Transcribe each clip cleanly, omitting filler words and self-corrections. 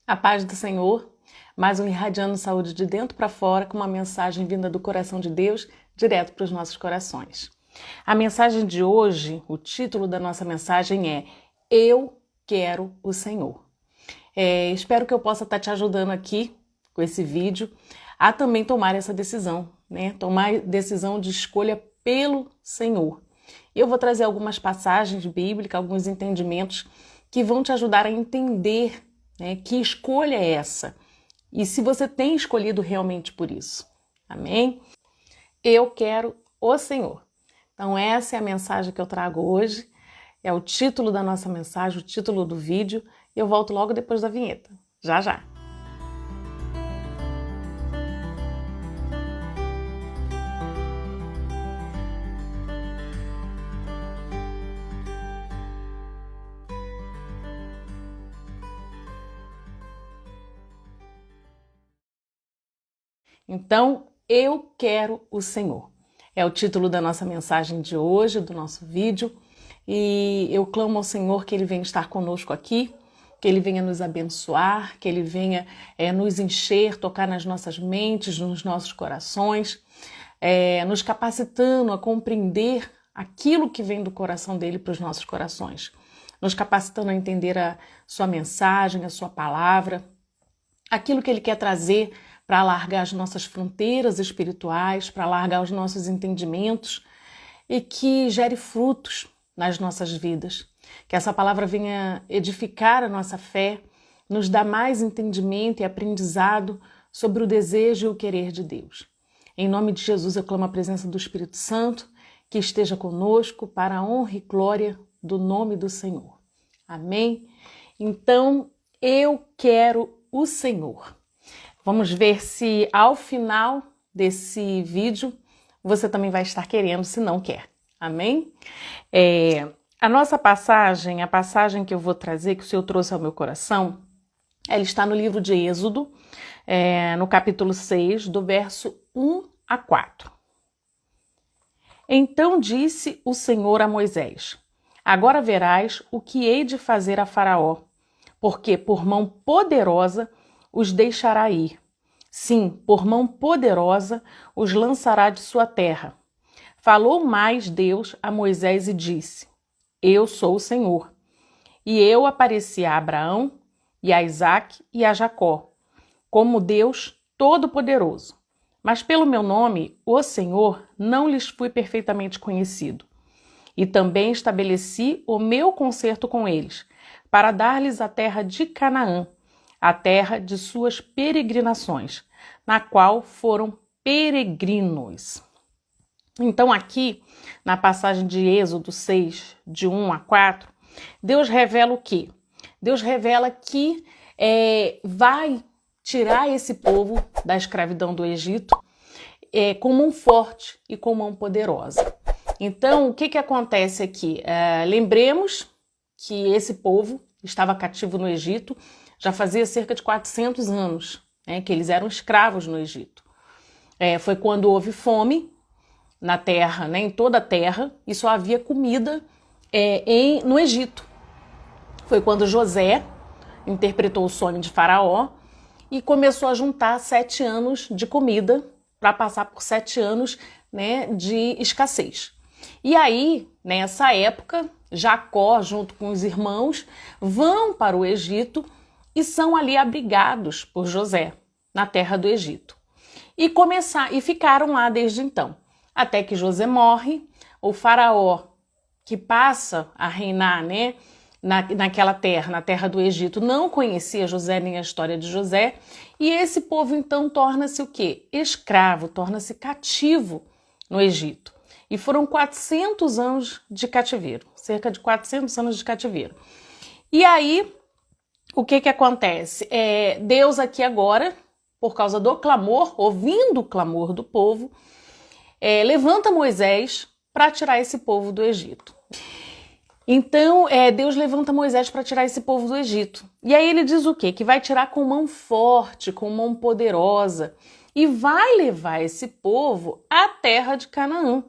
A paz do Senhor, mais um Irradiando Saúde de dentro para fora, com uma mensagem vinda do coração de Deus, direto para os nossos corações. A mensagem de hoje, o título da nossa mensagem é Eu Quero o Senhor. Espero que eu possa estar te ajudando aqui, com esse vídeo, a também tomar essa decisão, Tomar decisão de escolha pelo Senhor. Eu vou trazer algumas passagens bíblicas, alguns entendimentos que vão te ajudar a entender que escolha é essa e se você tem escolhido realmente por isso. Amém? Eu quero o Senhor. Então essa é a mensagem que eu trago hoje, é o título da nossa mensagem, o título do vídeo. Eu volto logo depois da vinheta. Já, já! Então, eu quero o Senhor. É o título da nossa mensagem de hoje, do nosso vídeo. E eu clamo ao Senhor que Ele venha estar conosco aqui, que Ele venha nos abençoar, que Ele venha nos encher, tocar nas nossas mentes, nos nossos corações, nos capacitando a compreender aquilo que vem do coração dEle para os nossos corações, nos capacitando a entender a sua mensagem, a sua palavra, aquilo que Ele quer trazer para alargar as nossas fronteiras espirituais, para alargar os nossos entendimentos e que gere frutos nas nossas vidas. Que essa palavra venha edificar a nossa fé, nos dar mais entendimento e aprendizado sobre o desejo e o querer de Deus. Em nome de Jesus eu clamo a presença do Espírito Santo, que esteja conosco para a honra e glória do nome do Senhor. Amém? Então, eu quero o Senhor. Vamos ver se ao final desse vídeo você também vai estar querendo, se não quer. Amém? A nossa passagem, a passagem que eu vou trazer, que o Senhor trouxe ao meu coração, ela está no livro de Êxodo, no capítulo 6, do verso 1 a 4. Então disse o Senhor a Moisés: agora verás o que hei de fazer a Faraó, porque por mão poderosa os deixará ir. Sim, por mão poderosa os lançará de sua terra. Falou mais Deus a Moisés e disse: eu sou o Senhor. E eu apareci a Abraão, e a Isaque e a Jacó, como Deus Todo-Poderoso. Mas pelo meu nome, o Senhor, não lhes fui perfeitamente conhecido. E também estabeleci o meu concerto com eles, para dar-lhes a terra de Canaã, a terra de suas peregrinações, na qual foram peregrinos. Então aqui, na passagem de Êxodo 6, de 1 a 4, Deus revela o quê? Deus revela que vai tirar esse povo da escravidão do Egito com mão forte e com mão poderosa. Então, o que acontece aqui? Lembremos que esse povo estava cativo no Egito, já fazia cerca de 400 anos, que eles eram escravos no Egito. Foi quando houve fome na terra, em toda a terra, e só havia comida no Egito. Foi quando José interpretou o sonho de Faraó e começou a juntar 7 anos de comida para passar por 7 anos de escassez. E aí, nessa época, Jacó, junto com os irmãos, vão para o Egito e são ali abrigados por José, na terra do Egito. E ficaram lá desde então, até que José morre, o faraó que passa a reinar naquela terra, na terra do Egito, não conhecia José nem a história de José, e esse povo então torna-se o quê? Escravo, torna-se cativo no Egito. E foram 400 anos de cativeiro, cerca de 400 anos de cativeiro. E aí, o que acontece? Deus aqui agora, por causa do clamor, ouvindo o clamor do povo, levanta Moisés para tirar esse povo do Egito. Então, Deus levanta Moisés para tirar esse povo do Egito. E aí ele diz o quê? Que vai tirar com mão forte, com mão poderosa, e vai levar esse povo à terra de Canaã,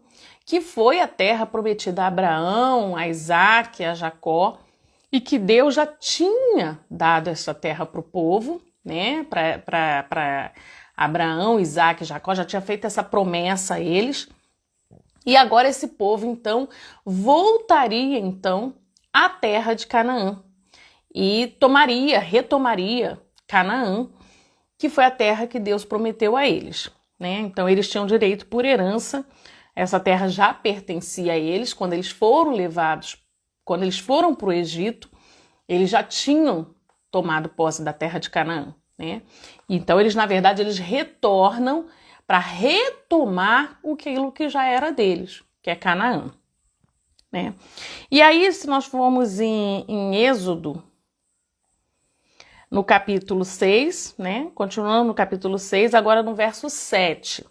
que foi a terra prometida a Abraão, a Isaque, a Jacó. e que Deus já tinha dado essa terra para o povo, né? Para Abraão, Isaac e Jacó, já tinha feito essa promessa a eles. E agora esse povo, então, voltaria, então, à terra de Canaã e retomaria Canaã, que foi a terra que Deus prometeu a eles, né? Então, eles tinham direito por herança, essa terra já pertencia a eles, quando eles foram para o Egito, eles já tinham tomado posse da terra de Canaã, né? Então, eles, na verdade, eles retornam para retomar aquilo que já era deles, que é Canaã, né? E aí, se nós formos em Êxodo, no capítulo 6, né? Continuando no capítulo 6, agora no verso 7.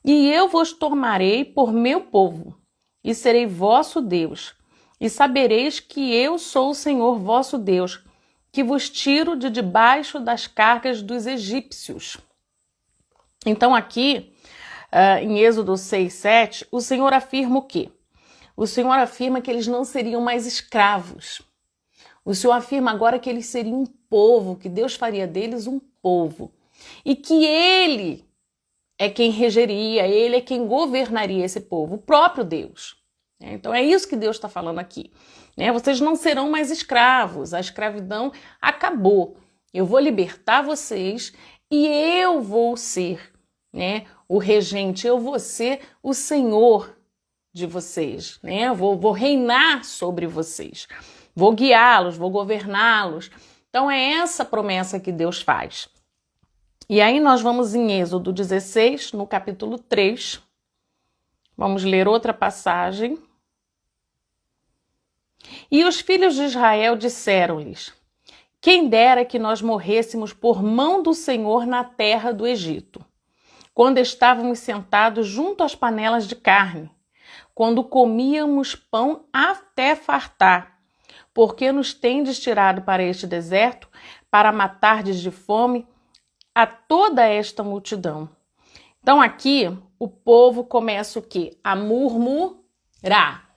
E eu vos tomarei por meu povo, e serei vosso Deus, e sabereis que eu sou o Senhor vosso Deus, que vos tiro de debaixo das cargas dos egípcios. Então aqui, em Êxodo 6, 7, o Senhor afirma o quê? O Senhor afirma que eles não seriam mais escravos. O Senhor afirma agora que eles seriam um povo, que Deus faria deles um povo. E que Ele é quem regeria, Ele é quem governaria esse povo, o próprio Deus. Então é isso que Deus está falando aqui. Vocês não serão mais escravos, a escravidão acabou. Eu vou libertar vocês e eu vou ser, o regente, eu vou ser o Senhor de vocês, Eu vou reinar sobre vocês. Vou guiá-los, vou governá-los. Então é essa promessa que Deus faz. E aí nós vamos em Êxodo 16, no capítulo 3. Vamos ler outra passagem. E os filhos de Israel disseram-lhes: quem dera que nós morrêssemos por mão do Senhor na terra do Egito, quando estávamos sentados junto às panelas de carne, quando comíamos pão até fartar, porque nos tendes tirado para este deserto, para matardes de fome a toda esta multidão. Então aqui o povo começa o quê? A murmurar,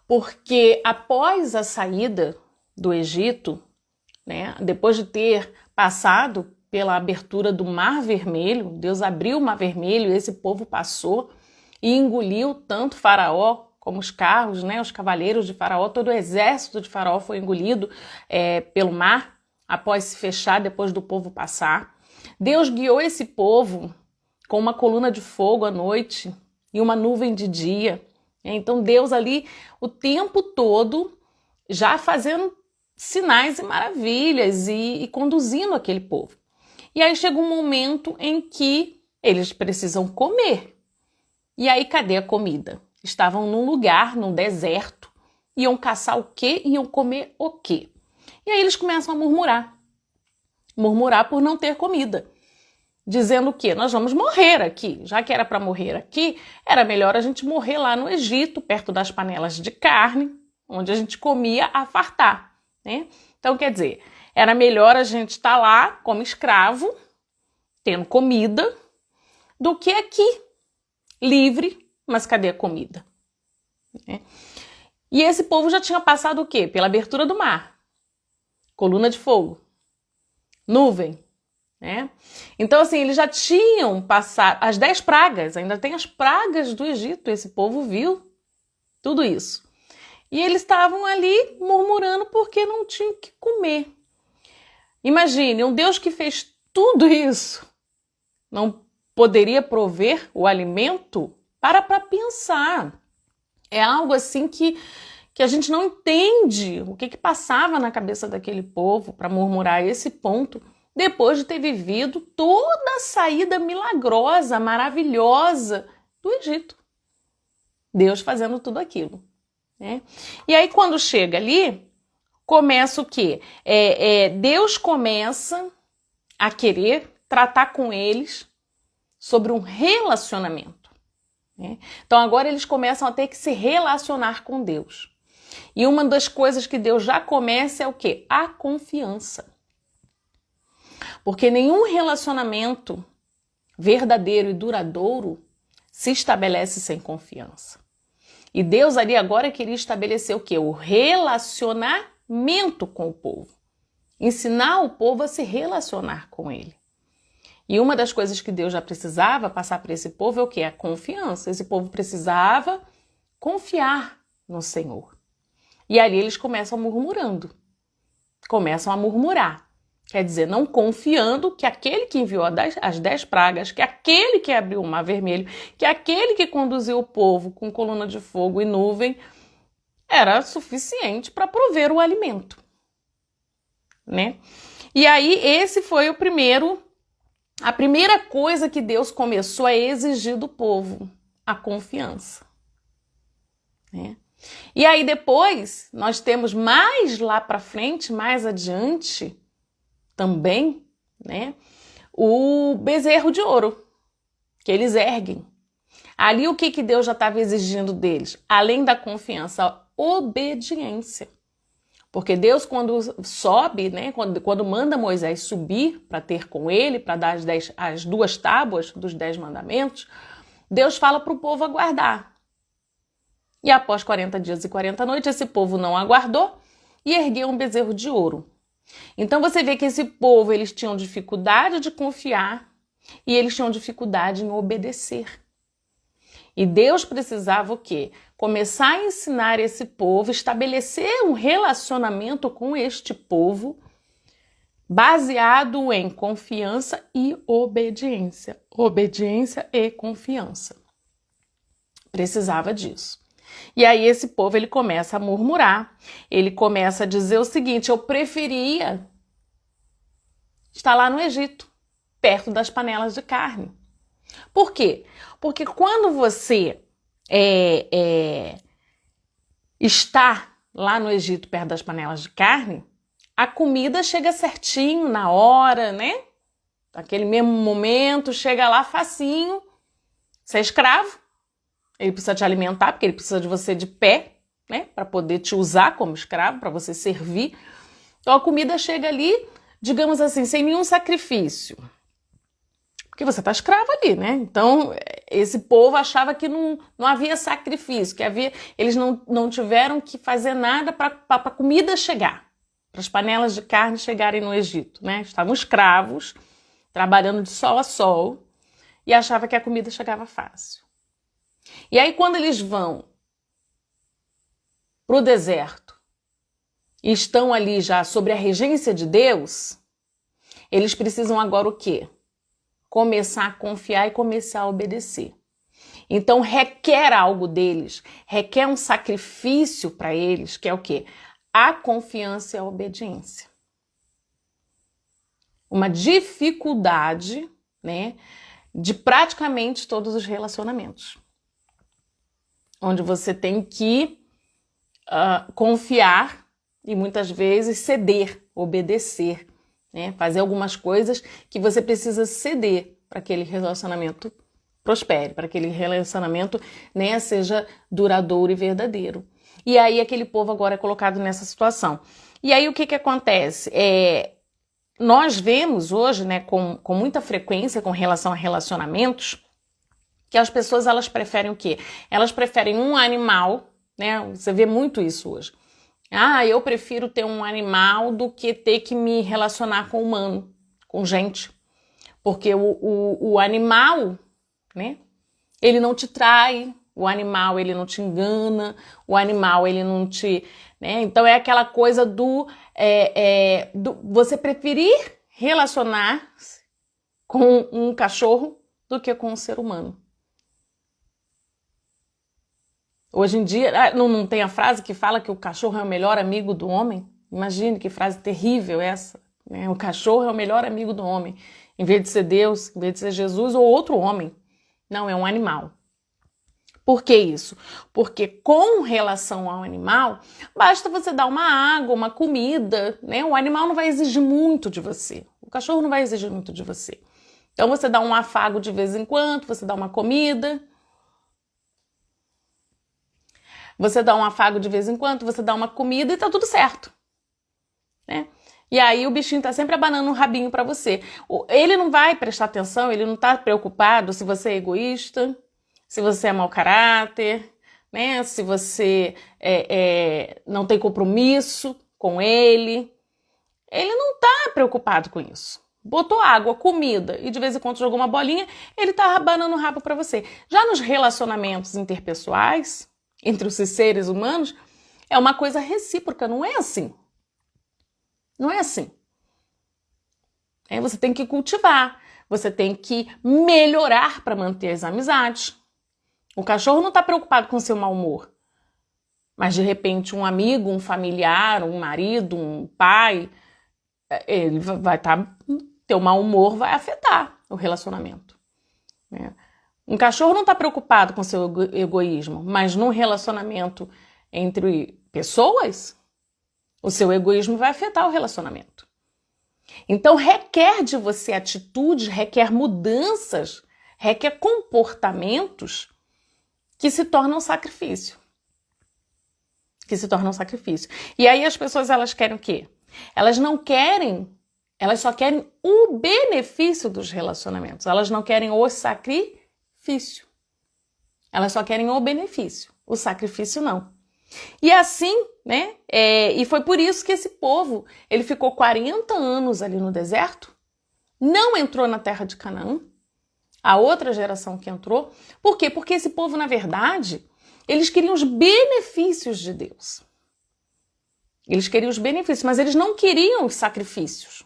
Porque após a saída do Egito, depois de ter passado pela abertura do Mar Vermelho, Deus abriu o Mar Vermelho e esse povo passou e engoliu tanto Faraó como os carros, os cavaleiros de Faraó, todo o exército de Faraó foi engolido pelo mar, após se fechar, depois do povo passar. Deus guiou esse povo com uma coluna de fogo à noite e uma nuvem de dia. Então Deus ali, o tempo todo, já fazendo sinais e maravilhas e conduzindo aquele povo. E aí chega um momento em que eles precisam comer. E aí cadê a comida? Estavam num lugar, num deserto, iam caçar o quê? Iam comer o quê? E aí eles começam a murmurar por não ter comida, dizendo o quê? Nós vamos morrer aqui, já que era para morrer aqui, era melhor a gente morrer lá no Egito, perto das panelas de carne, onde a gente comia a fartar, Então, quer dizer, era melhor a gente estar lá como escravo, tendo comida, do que aqui, livre, mas cadê a comida? E esse povo já tinha passado o quê? Pela abertura do mar, coluna de fogo, nuvem, Então assim, eles já tinham passado as 10 pragas, ainda tem as pragas do Egito, esse povo viu tudo isso. E eles estavam ali murmurando porque não tinham o que comer. Imagine, um Deus que fez tudo isso, não poderia prover o alimento? Para pensar. É algo assim que a gente não entende o que passava na cabeça daquele povo para murmurar a esse ponto, depois de ter vivido toda a saída milagrosa, maravilhosa do Egito. Deus fazendo tudo aquilo. E aí quando chega ali, começa o quê? Deus começa a querer tratar com eles sobre um relacionamento. Então agora eles começam a ter que se relacionar com Deus. E uma das coisas que Deus já começa é o quê? A confiança. Porque nenhum relacionamento verdadeiro e duradouro se estabelece sem confiança. E Deus ali agora queria estabelecer o quê? O relacionamento com o povo. Ensinar o povo a se relacionar com ele. E uma das coisas que Deus já precisava passar para esse povo é o quê? A confiança. Esse povo precisava confiar no Senhor. E ali eles começam murmurando. Começam a murmurar. Quer dizer, não confiando que aquele que enviou as 10 pragas, que aquele que abriu o mar vermelho, que aquele que conduziu o povo com coluna de fogo e nuvem, era suficiente para prover o alimento, né? E aí esse foi a primeira coisa que Deus começou a exigir do povo, a confiança, né? E aí depois nós temos mais lá para frente, mais adiante, também, né, o bezerro de ouro que eles erguem. Ali o que Deus já estava exigindo deles? Além da confiança, a obediência. Porque Deus, quando sobe, né, quando manda Moisés subir para ter com ele, para dar as 2 tábuas dos 10 mandamentos, Deus fala para o povo aguardar. E após 40 dias e 40 noites, esse povo não aguardou e ergueu um bezerro de ouro. Então você vê que esse povo, eles tinham dificuldade de confiar e eles tinham dificuldade em obedecer. E Deus precisava o quê? Começar a ensinar esse povo, estabelecer um relacionamento com este povo baseado em confiança e obediência. Obediência e confiança. Precisava disso. E aí esse povo, ele começa a murmurar, ele começa a dizer o seguinte: eu preferia estar lá no Egito, perto das panelas de carne. Por quê? Porque quando você está lá no Egito, perto das panelas de carne, a comida chega certinho, na hora, né? Naquele mesmo momento, chega lá facinho. Você é escravo. Ele precisa te alimentar, porque ele precisa de você de pé, né? Para poder te usar como escravo, para você servir. Então a comida chega ali, digamos assim, sem nenhum sacrifício. Porque você está escravo ali, né? Então esse povo achava que não havia sacrifício, que eles não tiveram que fazer nada para a comida chegar, para as panelas de carne chegarem no Egito, né? Estavam escravos, trabalhando de sol a sol, e achava que a comida chegava fácil. E aí quando eles vão para o deserto e estão ali já sob a regência de Deus, eles precisam agora o quê? Começar a confiar e começar a obedecer. Então requer algo deles, requer um sacrifício para eles, que é o quê? A confiança e a obediência. Uma dificuldade, né, de praticamente todos os relacionamentos. Onde você tem que confiar e muitas vezes ceder, obedecer, né? Fazer algumas coisas que você precisa ceder para que aquele relacionamento prospere, para que aquele relacionamento, né, seja duradouro e verdadeiro. E aí aquele povo agora é colocado nessa situação. E aí o que acontece? Nós vemos hoje, né, com muita frequência com relação a relacionamentos, que as pessoas, elas preferem o quê? Elas preferem um animal, né? Você vê muito isso hoje. Eu prefiro ter um animal do que ter que me relacionar com humano, com gente. Porque o animal, né? Ele não te trai, o animal, ele não te engana, o animal, ele não te... né? Então é aquela coisa do você preferir relacionar-se com um cachorro do que com um ser humano. Hoje em dia, não tem a frase que fala que o cachorro é o melhor amigo do homem? Imagine que frase terrível essa, né? O cachorro é o melhor amigo do homem. Em vez de ser Deus, em vez de ser Jesus ou outro homem. Não, é um animal. Por que isso? Porque com relação ao animal, basta você dar uma água, uma comida, né? O animal não vai exigir muito de você. O cachorro não vai exigir muito de você. Então você dá um afago de vez em quando, você dá uma comida... Você dá um afago de vez em quando, você dá uma comida e tá tudo certo, né? E aí o bichinho tá sempre abanando um rabinho para você. Ele não vai prestar atenção, ele não tá preocupado se você é egoísta, se você é mau caráter, né? Se você não tem compromisso com ele. Ele não está preocupado com isso. Botou água, comida e de vez em quando jogou uma bolinha, ele está abanando o rabo para você. Já nos relacionamentos interpessoais, entre os seres humanos, é uma coisa recíproca, não é assim. Não é assim. Você tem que cultivar, você tem que melhorar para manter as amizades. O cachorro não está preocupado com seu mau humor. Mas, de repente, um amigo, um familiar, um marido, um pai, ele vai teu mau humor vai afetar o relacionamento. Né? Um cachorro não está preocupado com seu egoísmo, mas num relacionamento entre pessoas, o seu egoísmo vai afetar o relacionamento. Então, requer de você atitudes, requer mudanças, requer comportamentos que se tornam sacrifício. E aí as pessoas, elas querem o quê? Elas só querem o benefício dos relacionamentos. Elas não querem o sacrifício. Elas só querem o benefício. O sacrifício não. E assim, né? E foi por isso que esse povo, ele ficou 40 anos ali no deserto, não entrou na terra de Canaã, a outra geração que entrou. Por quê? Porque esse povo, na verdade, eles queriam os benefícios de Deus. Eles queriam os benefícios, mas eles não queriam os sacrifícios.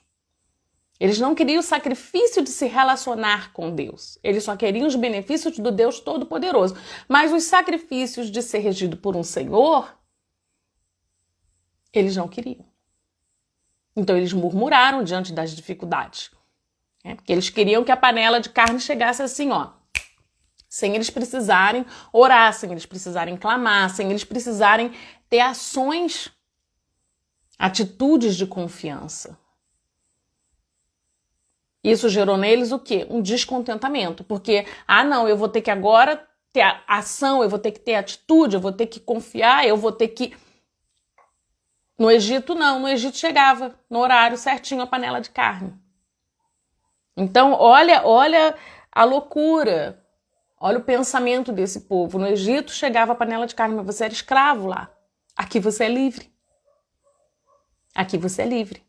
Eles não queriam o sacrifício de se relacionar com Deus. Eles só queriam os benefícios do Deus Todo-Poderoso. Mas os sacrifícios de ser regido por um Senhor, eles não queriam. Então eles murmuraram diante das dificuldades. Porque eles queriam que a panela de carne chegasse assim, ó, sem eles precisarem orar, sem eles precisarem clamar, sem eles precisarem ter ações, atitudes de confiança. Isso gerou neles o quê? Um descontentamento, porque, não, eu vou ter que agora ter ação, eu vou ter que ter atitude, eu vou ter que confiar, eu vou ter que... No Egito, não, no Egito chegava no horário certinho a panela de carne. Então, olha a loucura, olha o pensamento desse povo. No Egito chegava a panela de carne, mas você era escravo lá. Aqui você é livre. Aqui você é livre.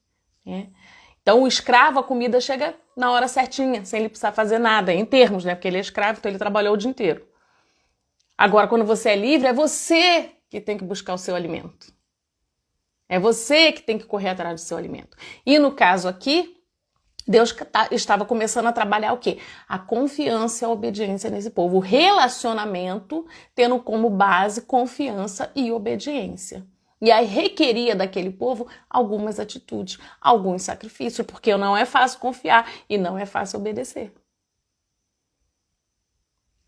Então, o escravo, a comida chega na hora certinha, sem ele precisar fazer nada, em termos, né? Porque ele é escravo, então ele trabalhou o dia inteiro. Agora, quando você é livre, é você que tem que buscar o seu alimento. É você que tem que correr atrás do seu alimento. E no caso aqui, Deus estava começando a trabalhar o quê? A confiança e a obediência nesse povo. O relacionamento tendo como base confiança e obediência. E aí requeria daquele povo algumas atitudes, alguns sacrifícios, porque não é fácil confiar e não é fácil obedecer.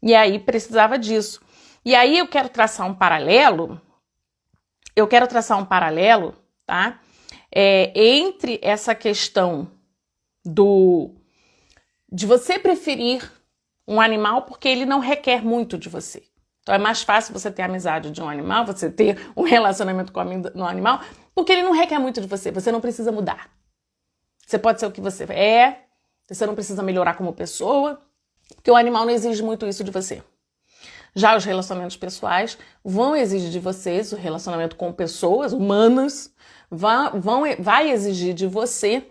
E aí precisava disso. E aí eu quero traçar um paralelo, tá? Entre essa questão de você preferir um animal porque ele não requer muito de você. Então é mais fácil você ter amizade de um animal, você ter um relacionamento com um animal, porque ele não requer muito de você, você não precisa mudar. Você pode ser o que você é, você não precisa melhorar como pessoa, porque o animal não exige muito isso de você. Já os relacionamentos pessoais vão exigir de vocês, o relacionamento com pessoas humanas, vai exigir de você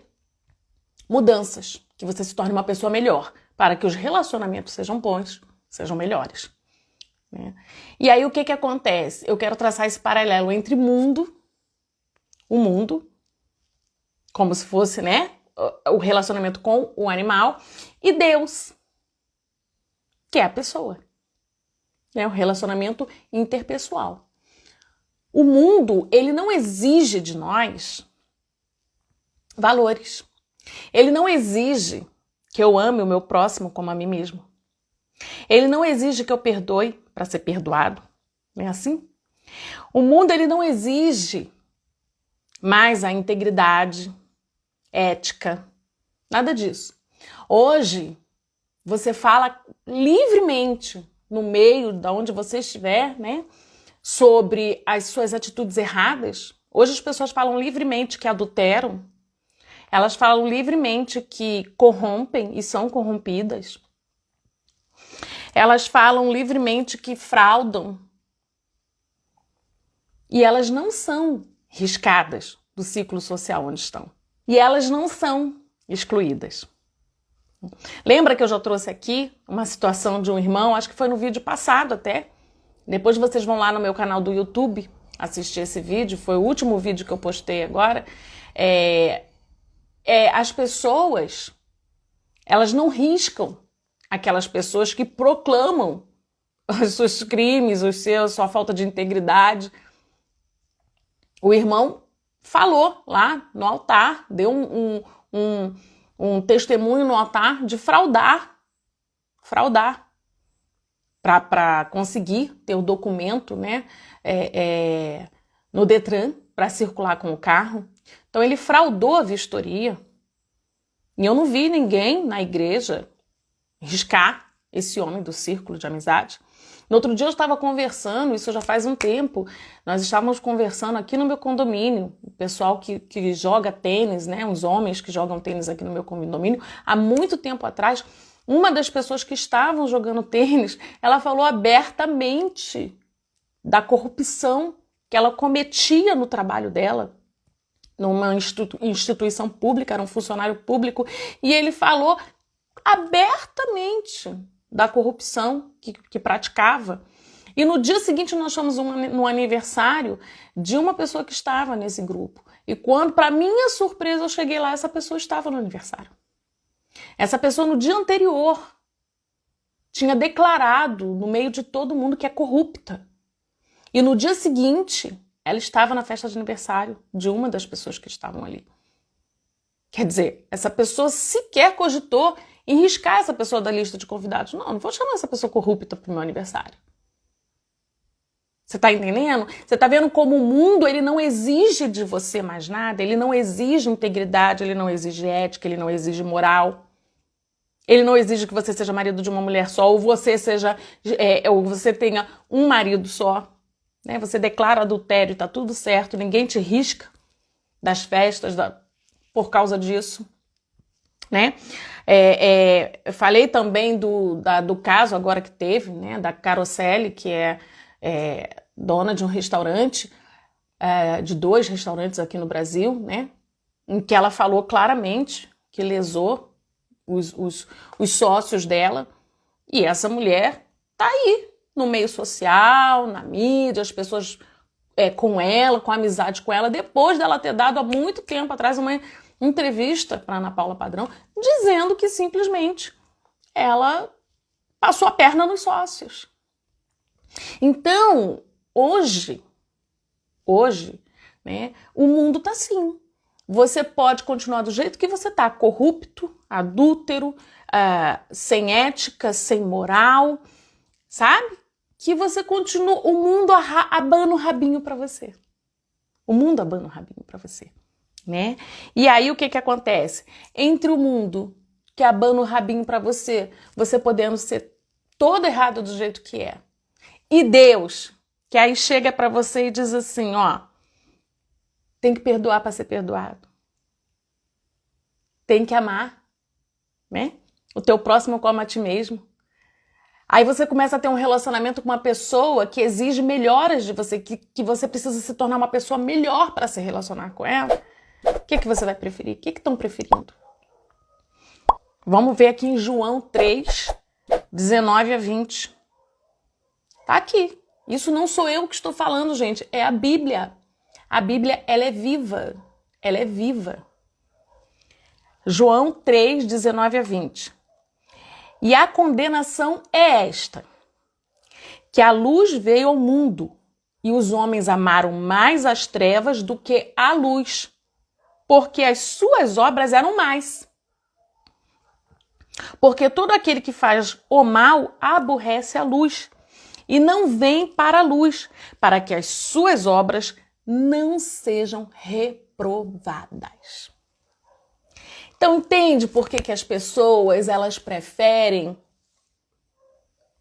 mudanças, que você se torne uma pessoa melhor, para que os relacionamentos sejam bons, sejam melhores. E aí o que acontece? Eu quero traçar esse paralelo entre o mundo, como se fosse, né, o relacionamento com o animal, e Deus, que é a pessoa. O relacionamento interpessoal. O mundo, ele não exige de nós valores. Ele não exige que eu ame o meu próximo como a mim mesmo. Ele não exige que eu perdoe para ser perdoado. Não é assim? O mundo, ele não exige mais a integridade, ética, nada disso. Hoje, você fala livremente no meio de onde você estiver, né, sobre as suas atitudes erradas. Hoje as pessoas falam livremente que adulteram, elas falam livremente que corrompem e são corrompidas. Elas falam livremente que fraudam, E elas não são riscadas do ciclo social onde estão. E elas não são excluídas. Lembra que eu já trouxe aqui uma situação de um irmão, acho que foi no vídeo passado até. Depois vocês vão lá no meu canal do YouTube assistir esse vídeo, foi o último vídeo que eu postei agora. As pessoas, elas não riscam aquelas pessoas que proclamam os seus crimes, sua falta de integridade. O irmão falou lá no altar, deu um testemunho no altar de fraudar para conseguir ter o documento, né, no Detran para circular com o carro. Então ele fraudou a vistoria. E eu não vi ninguém na igreja riscar esse homem do círculo de amizade. No outro dia eu estava conversando, isso já faz um tempo, nós estávamos conversando aqui no meu condomínio, o pessoal que joga tênis, né, os homens que jogam tênis aqui no meu condomínio, há muito tempo atrás, uma das pessoas que estavam jogando tênis, ela falou abertamente da corrupção que ela cometia no trabalho dela, numa instituição pública, era um funcionário público, e ele falou abertamente da corrupção que praticava. E no dia seguinte nós fomos no aniversário de uma pessoa que estava nesse grupo. E quando, para minha surpresa, eu cheguei lá, essa pessoa estava no aniversário. Essa pessoa no dia anterior tinha declarado no meio de todo mundo que é corrupta. E no dia seguinte, ela estava na festa de aniversário de uma das pessoas que estavam ali. Quer dizer, essa pessoa sequer cogitou em riscar essa pessoa da lista de convidados. Não vou chamar essa pessoa corrupta para o meu aniversário. Você está entendendo? Você está vendo como o mundo ele não exige de você mais nada, ele não exige integridade, ele não exige ética, ele não exige moral. Ele não exige que você seja marido de uma mulher só, ou você ou você tenha um marido só. Né? Você declara adultério, está tudo certo, ninguém te risca das festas por causa disso. Né? Eu falei também do caso agora que teve, né, da Caroselli, que é dona de um restaurante, de 2 restaurantes aqui no Brasil, né, em que ela falou claramente que lesou os sócios dela, e essa mulher tá aí no meio social, na mídia, as pessoas com ela, com amizade com ela, depois dela ter dado há muito tempo atrás uma entrevista para Ana Paula Padrão, dizendo que simplesmente ela passou a perna nos sócios. Então, hoje, né, o mundo tá assim. Você pode continuar do jeito que você tá, corrupto, adúltero, sem ética, sem moral, sabe? Que você continua, o mundo abana o rabinho para você. O mundo abana o rabinho para você. Né? E aí o que acontece? Entre o mundo que abana o rabinho para você, você podendo ser todo errado do jeito que é, e Deus, que aí chega para você e diz assim, ó, tem que perdoar para ser perdoado. Tem que amar, né? O teu próximo como a ti mesmo. Aí você começa a ter um relacionamento com uma pessoa que exige melhoras de você, que você precisa se tornar uma pessoa melhor para se relacionar com ela. O que você vai preferir? O que estão preferindo? Vamos ver aqui em João 3, 19 a 20. Tá aqui. Isso não sou eu que estou falando, gente. É a Bíblia. A Bíblia, ela é viva. Ela é viva. João 3, 19 a 20. E a condenação é esta: que a luz veio ao mundo, e os homens amaram mais as trevas do que a luz, porque as suas obras eram más. Porque todo aquele que faz o mal aborrece a luz e não vem para a luz, para que as suas obras não sejam reprovadas. Então entende por que as pessoas elas preferem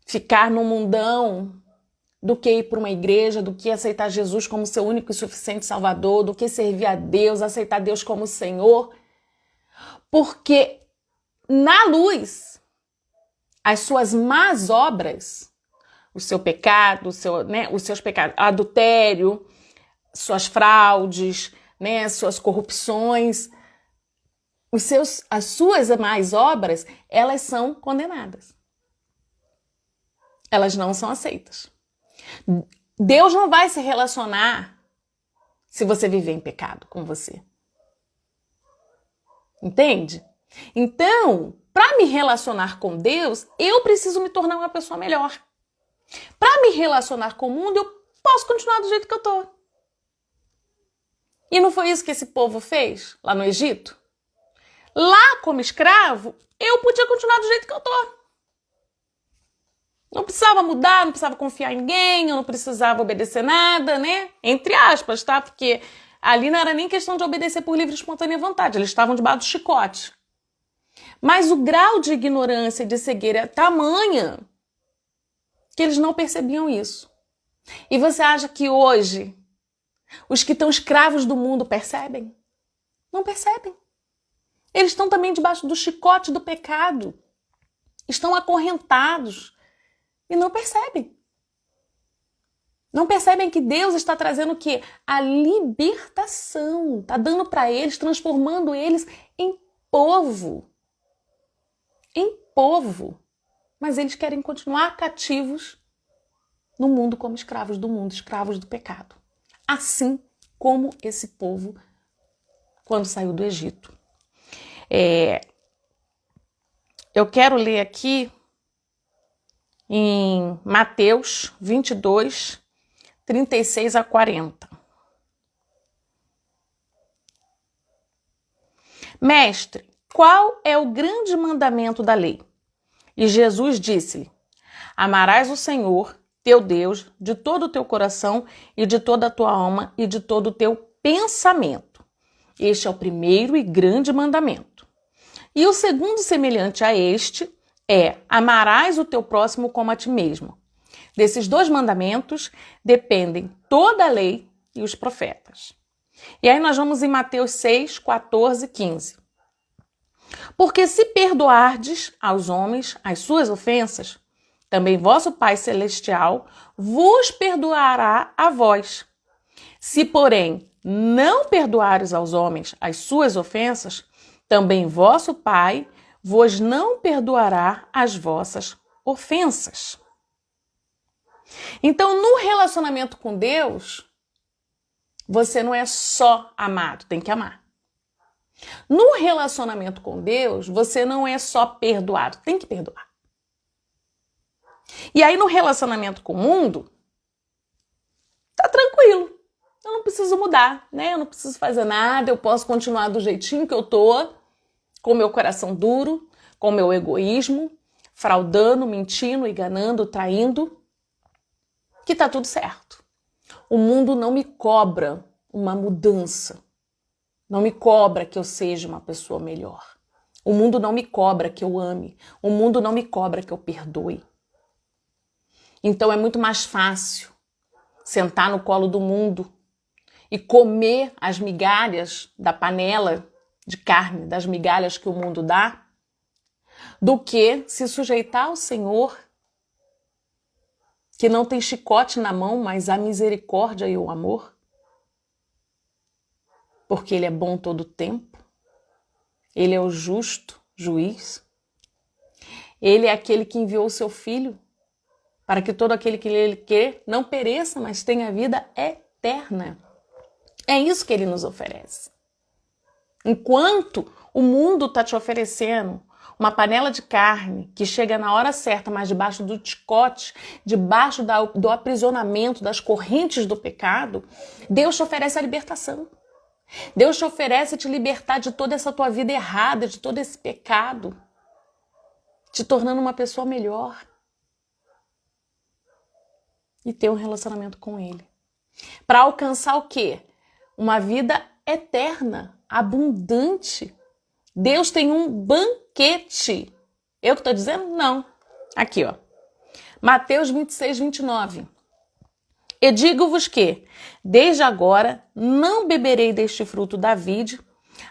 ficar no mundão do que ir para uma igreja, do que aceitar Jesus como seu único e suficiente Salvador, do que servir a Deus, aceitar Deus como Senhor? Porque na luz, as suas más obras, o seu pecado, os seus pecados, adultério, suas fraudes, né, suas corrupções, as suas más obras, elas são condenadas. Elas não são aceitas. Deus não vai se relacionar se você viver em pecado com você. Entende? Então, para me relacionar com Deus, eu preciso me tornar uma pessoa melhor. Para me relacionar com o mundo, eu posso continuar do jeito que eu tô. E não foi isso que esse povo fez lá no Egito? Lá, como escravo, eu podia continuar do jeito que eu tô. Não precisava mudar, não precisava confiar em ninguém, eu não precisava obedecer nada, né? Entre aspas, tá? Porque ali não era nem questão de obedecer por livre e espontânea vontade, eles estavam debaixo do chicote. Mas o grau de ignorância e de cegueira é tamanha que eles não percebiam isso. E você acha que hoje os que estão escravos do mundo percebem? Não percebem. Eles estão também debaixo do chicote do pecado. Estão acorrentados. E não percebem. Não percebem que Deus está trazendo o quê? A libertação. Está dando para eles, transformando eles em povo. Em povo. Mas eles querem continuar cativos no mundo como escravos do mundo, escravos do pecado. Assim como esse povo quando saiu do Egito. Eu quero ler aqui em Mateus 22, 36 a 40. Mestre, qual é o grande mandamento da lei? E Jesus disse-lhe: amarás o Senhor, teu Deus, de todo o teu coração e de toda a tua alma e de todo o teu pensamento. Este é o primeiro e grande mandamento. E o segundo, semelhante a este, é: amarás o teu próximo como a ti mesmo. Desses dois mandamentos dependem toda a lei e os profetas. E aí nós vamos em Mateus 6, 14 e 15. Porque se perdoardes aos homens as suas ofensas, também vosso Pai Celestial vos perdoará a vós. Se, porém, não perdoares aos homens as suas ofensas, também vosso Pai vos não perdoará as vossas ofensas. Então, no relacionamento com Deus, você não é só amado, tem que amar. No relacionamento com Deus, você não é só perdoado, tem que perdoar. E aí, no relacionamento com o mundo, tá tranquilo. Eu não preciso mudar, né? Eu não preciso fazer nada, eu posso continuar do jeitinho que eu tô, com meu coração duro, com meu egoísmo, fraudando, mentindo, enganando, traindo, que tá tudo certo. O mundo não me cobra uma mudança. Não me cobra que eu seja uma pessoa melhor. O mundo não me cobra que eu ame. O mundo não me cobra que eu perdoe. Então é muito mais fácil sentar no colo do mundo e comer as migalhas da panela de carne, das migalhas que o mundo dá, do que se sujeitar ao Senhor, que não tem chicote na mão, mas a misericórdia e o amor, porque Ele é bom todo o tempo, Ele é o justo juiz, Ele é aquele que enviou o seu Filho para que todo aquele que Ele quer não pereça, mas tenha vida eterna. É isso que Ele nos oferece. Enquanto o mundo está te oferecendo uma panela de carne que chega na hora certa, mas debaixo do chicote, debaixo do aprisionamento, das correntes do pecado, Deus te oferece a libertação. Deus te oferece te libertar de toda essa tua vida errada, de todo esse pecado, te tornando uma pessoa melhor e ter um relacionamento com Ele. Para alcançar o quê? Uma vida eterna, abundante. Deus tem um banquete. Eu que estou dizendo? Não. Aqui, ó. Mateus 26, 29. E digo-vos que, desde agora, não beberei deste fruto da vide,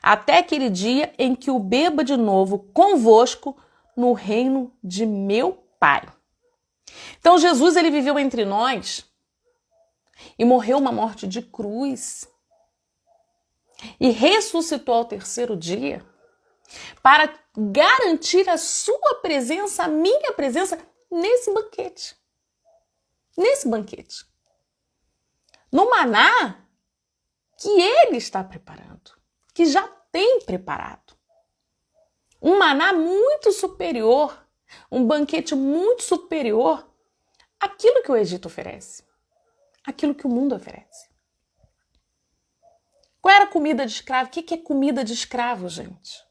até aquele dia em que o beba de novo convosco no reino de meu Pai. Então, Jesus, ele viveu entre nós e morreu uma morte de cruz e ressuscitou ao terceiro dia para garantir a sua presença, a minha presença nesse banquete. Nesse banquete. No maná que ele está preparando, que já tem preparado. Um maná muito superior, um banquete muito superior àquilo que o Egito oferece, àquilo que o mundo oferece. Qual era a comida de escravo? O que é comida de escravo, gente?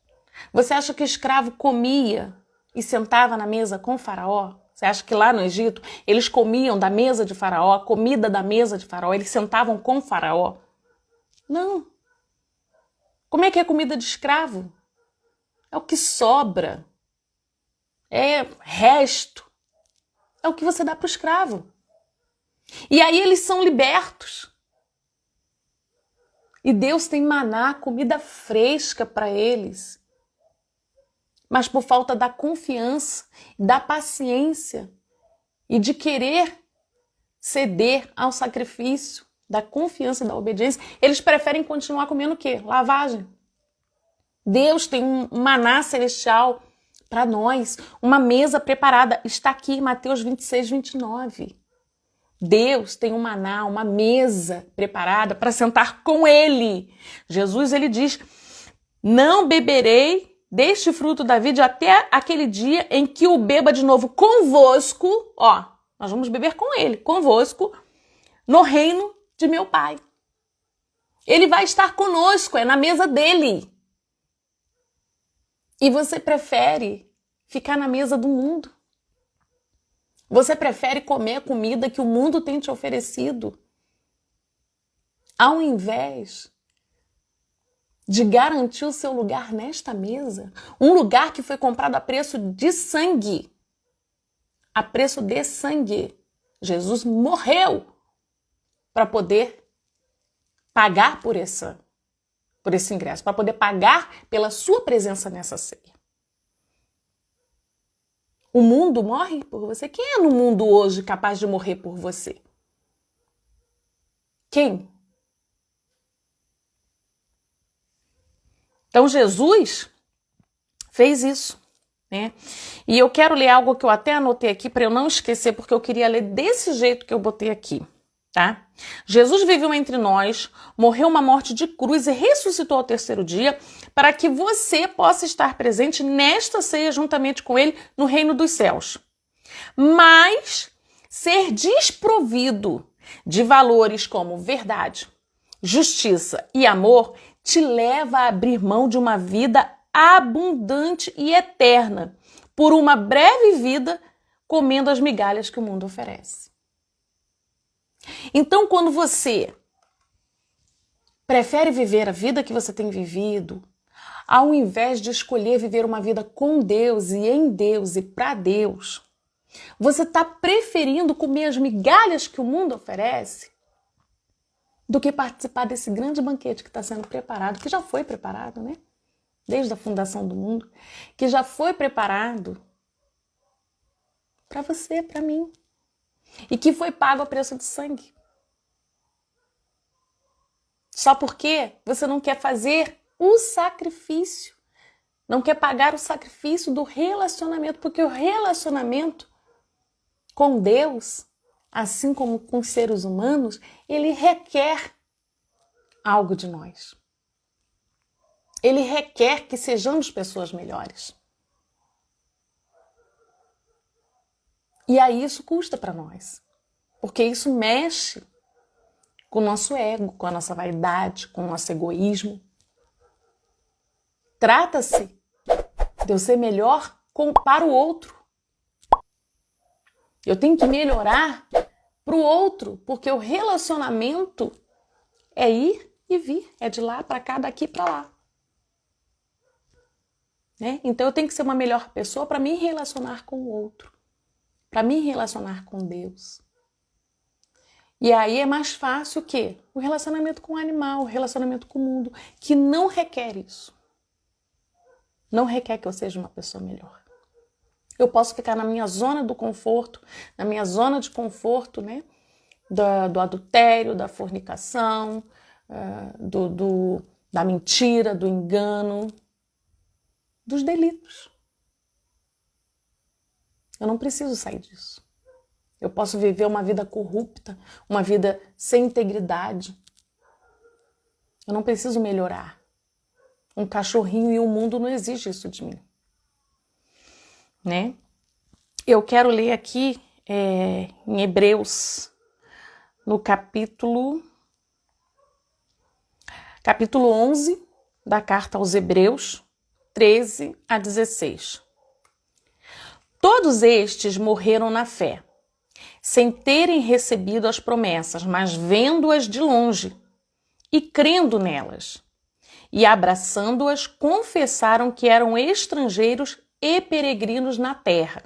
Você acha que o escravo comia e sentava na mesa com o faraó? Você acha que lá no Egito eles comiam da mesa de faraó, a comida da mesa de faraó, eles sentavam com o faraó? Não. Como é que é comida de escravo? É o que sobra. É resto. É o que você dá para o escravo. E aí eles são libertos. E Deus tem maná, comida fresca para eles. Mas por falta da confiança, da paciência e de querer ceder ao sacrifício, da confiança e da obediência, eles preferem continuar comendo o quê? Lavagem. Deus tem um maná celestial para nós, uma mesa preparada. Está aqui em Mateus 26, 29. Deus tem um maná, uma mesa preparada para sentar com ele. Jesus, ele diz, não beberei deste fruto da vide até aquele dia em que o beba de novo convosco, ó, nós vamos beber com ele, convosco, no reino de meu Pai. Ele vai estar conosco, é na mesa dele. E você prefere ficar na mesa do mundo. Você prefere comer a comida que o mundo tem te oferecido, ao invés de garantir o seu lugar nesta mesa, um lugar que foi comprado a preço de sangue. A preço de sangue. Jesus morreu para poder pagar por esse ingresso, para poder pagar pela sua presença nessa ceia. O mundo morre por você? Quem é no mundo hoje capaz de morrer por você? Quem? Então Jesus fez isso, né? E eu quero ler algo que eu até anotei aqui para eu não esquecer, porque eu queria ler desse jeito que eu botei aqui, tá? Jesus viveu entre nós, morreu uma morte de cruz e ressuscitou ao terceiro dia para que você possa estar presente nesta ceia juntamente com ele no reino dos céus. Mas ser desprovido de valores como verdade, justiça e amor te leva a abrir mão de uma vida abundante e eterna por uma breve vida comendo as migalhas que o mundo oferece. Então, quando você prefere viver a vida que você tem vivido, ao invés de escolher viver uma vida com Deus e em Deus e para Deus, você está preferindo comer as migalhas que o mundo oferece do que participar desse grande banquete que está sendo preparado, que já foi preparado, né? Desde a fundação do mundo, que já foi preparado para você, para mim, e que foi pago a preço de sangue. Só porque você não quer fazer o sacrifício, não quer pagar o sacrifício do relacionamento, porque o relacionamento com Deus, assim como com os seres humanos, ele requer algo de nós. Ele requer que sejamos pessoas melhores. E aí isso custa para nós, porque isso mexe com o nosso ego, com a nossa vaidade, com o nosso egoísmo. Trata-se de eu ser melhor para o outro. Eu tenho que melhorar para o outro, porque o relacionamento é ir e vir, é de lá para cá, daqui para lá. Né? Então eu tenho que ser uma melhor pessoa para me relacionar com o outro, para me relacionar com Deus. E aí é mais fácil o quê? O relacionamento com o animal, o relacionamento com o mundo, que não requer isso. Não requer que eu seja uma pessoa melhor. Eu posso ficar na minha zona do conforto, na minha zona de conforto, né? do adultério, da fornicação, da mentira, do engano, dos delitos. Eu não preciso sair disso. Eu posso viver uma vida corrupta, uma vida sem integridade. Eu não preciso melhorar. Um cachorrinho e o mundo não exige isso de mim. Né? Eu quero ler aqui em Hebreus, no capítulo 11 da carta aos Hebreus, 13 a 16. Todos estes morreram na fé, sem terem recebido as promessas, mas vendo-as de longe e crendo nelas. E abraçando-as, confessaram que eram estrangeiros e peregrinos na terra.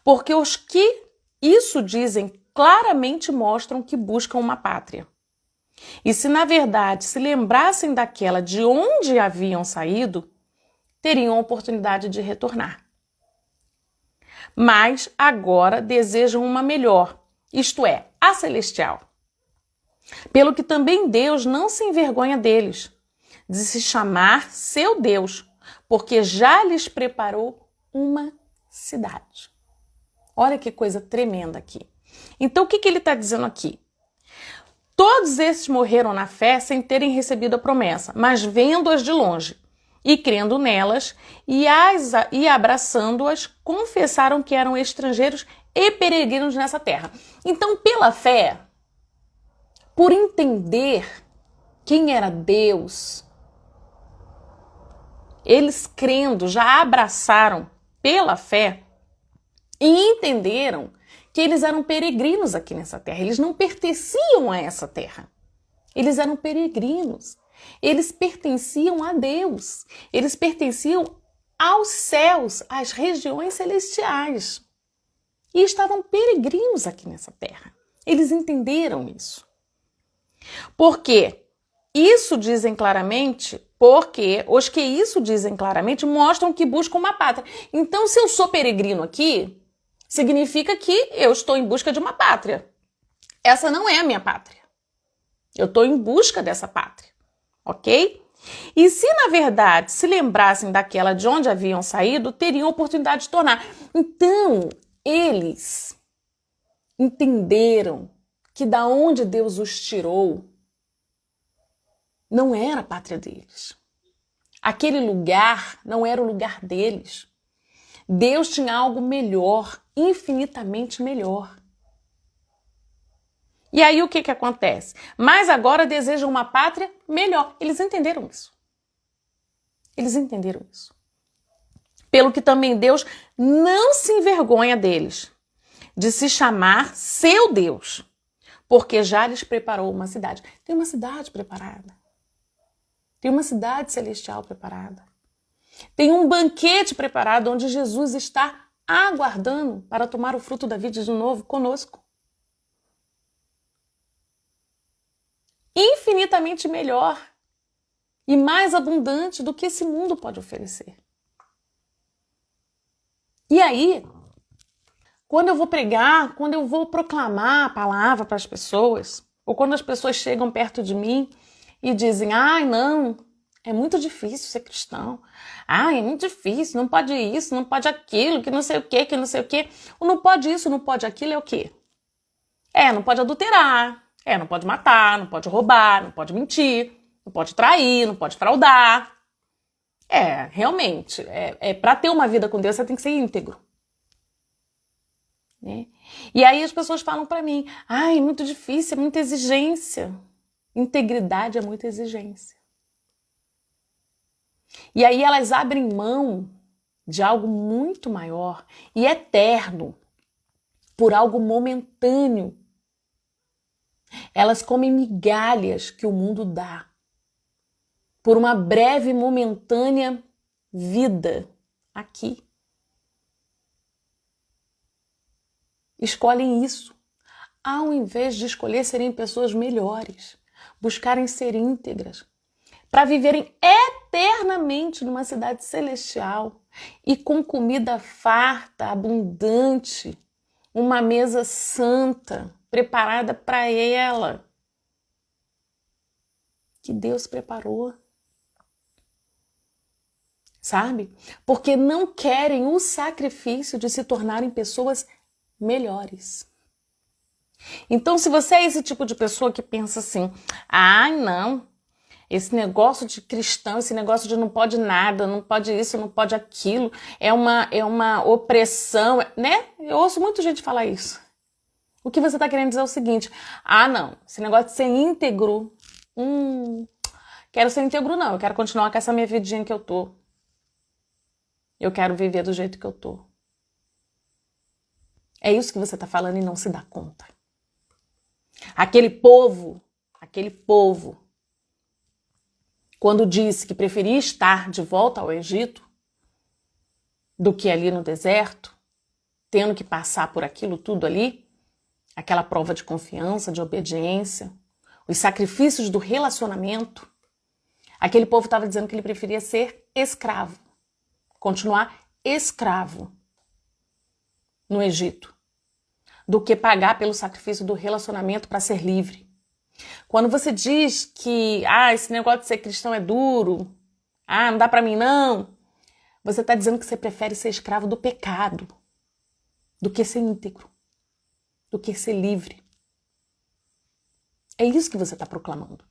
Porque os que isso dizem claramente mostram que buscam uma pátria. E se na verdade se lembrassem daquela de onde haviam saído, teriam a oportunidade de retornar. Mas agora desejam uma melhor, isto é, a celestial. Pelo que também Deus não se envergonha deles, de se chamar seu Deus, porque já lhes preparou uma cidade. Olha que coisa tremenda aqui. Então, o que ele está dizendo aqui? Todos esses morreram na fé sem terem recebido a promessa, mas vendo-as de longe e crendo nelas e abraçando-as, confessaram que eram estrangeiros e peregrinos nessa terra. Então, pela fé, por entender quem era Deus, eles crendo, já abraçaram pela fé e entenderam que eles eram peregrinos aqui nessa terra. Eles não pertenciam a essa terra. Eles eram peregrinos. Eles pertenciam a Deus. Eles pertenciam aos céus, às regiões celestiais. E estavam peregrinos aqui nessa terra. Eles entenderam isso. Porque isso dizem claramente, porque os que isso dizem claramente mostram que buscam uma pátria. Então, se eu sou peregrino aqui, significa que eu estou em busca de uma pátria. Essa não é a minha pátria. Eu estou em busca dessa pátria, ok? E se, na verdade, se lembrassem daquela de onde haviam saído, teriam oportunidade de tornar. Então, eles entenderam que da onde Deus os tirou não era a pátria deles. Aquele lugar não era o lugar deles. Deus tinha algo melhor, infinitamente melhor. E aí o que acontece? Mas agora desejam uma pátria melhor. Eles entenderam isso. Eles entenderam isso. Pelo que também Deus não se envergonha deles, de se chamar seu Deus, porque já lhes preparou uma cidade. Tem uma cidade preparada. Tem uma cidade celestial preparada. Tem um banquete preparado onde Jesus está aguardando para tomar o fruto da vida de novo conosco. Infinitamente melhor e mais abundante do que esse mundo pode oferecer. E aí, quando eu vou pregar, quando eu vou proclamar a palavra para as pessoas, ou quando as pessoas chegam perto de mim e dizem, ai, não, é muito difícil ser cristão. Ai, é muito difícil, não pode isso, não pode aquilo, que não sei o quê, que não sei o quê. O não pode isso, não pode aquilo é o quê? Não pode adulterar, não pode matar, não pode roubar, não pode mentir, não pode trair, não pode fraudar. Realmente, para ter uma vida com Deus, você tem que ser íntegro. Né? E aí as pessoas falam para mim, ai, é muito difícil, é muita exigência. Integridade é muita exigência. E aí elas abrem mão de algo muito maior e eterno por algo momentâneo. Elas comem migalhas que o mundo dá por uma breve e momentânea vida aqui. Escolhem isso, ao invés de escolher serem pessoas melhores, buscarem ser íntegras, para viverem eternamente numa cidade celestial e com comida farta, abundante, uma mesa santa preparada para ela. Que Deus preparou. Sabe? Porque não querem o sacrifício de se tornarem pessoas melhores. Então, se você é esse tipo de pessoa que pensa assim, não, esse negócio de cristão, esse negócio de não pode nada, não pode isso, não pode aquilo, é uma opressão, né? Eu ouço muita gente falar isso. O que você está querendo dizer é o seguinte, não, esse negócio de ser íntegro, quero ser íntegro não, eu quero continuar com essa minha vidinha que eu tô. Eu quero viver do jeito que eu tô. É isso que você está falando e não se dá conta. Aquele povo, quando disse que preferia estar de volta ao Egito do que ali no deserto, tendo que passar por aquilo tudo ali, aquela prova de confiança, de obediência, os sacrifícios do relacionamento, aquele povo estava dizendo que ele preferia ser escravo, continuar escravo no Egito, do que pagar pelo sacrifício do relacionamento para ser livre. Quando você diz que esse negócio de ser cristão é duro, não dá para mim não, você está dizendo que você prefere ser escravo do pecado do que ser íntegro, do que ser livre. É isso que você está proclamando.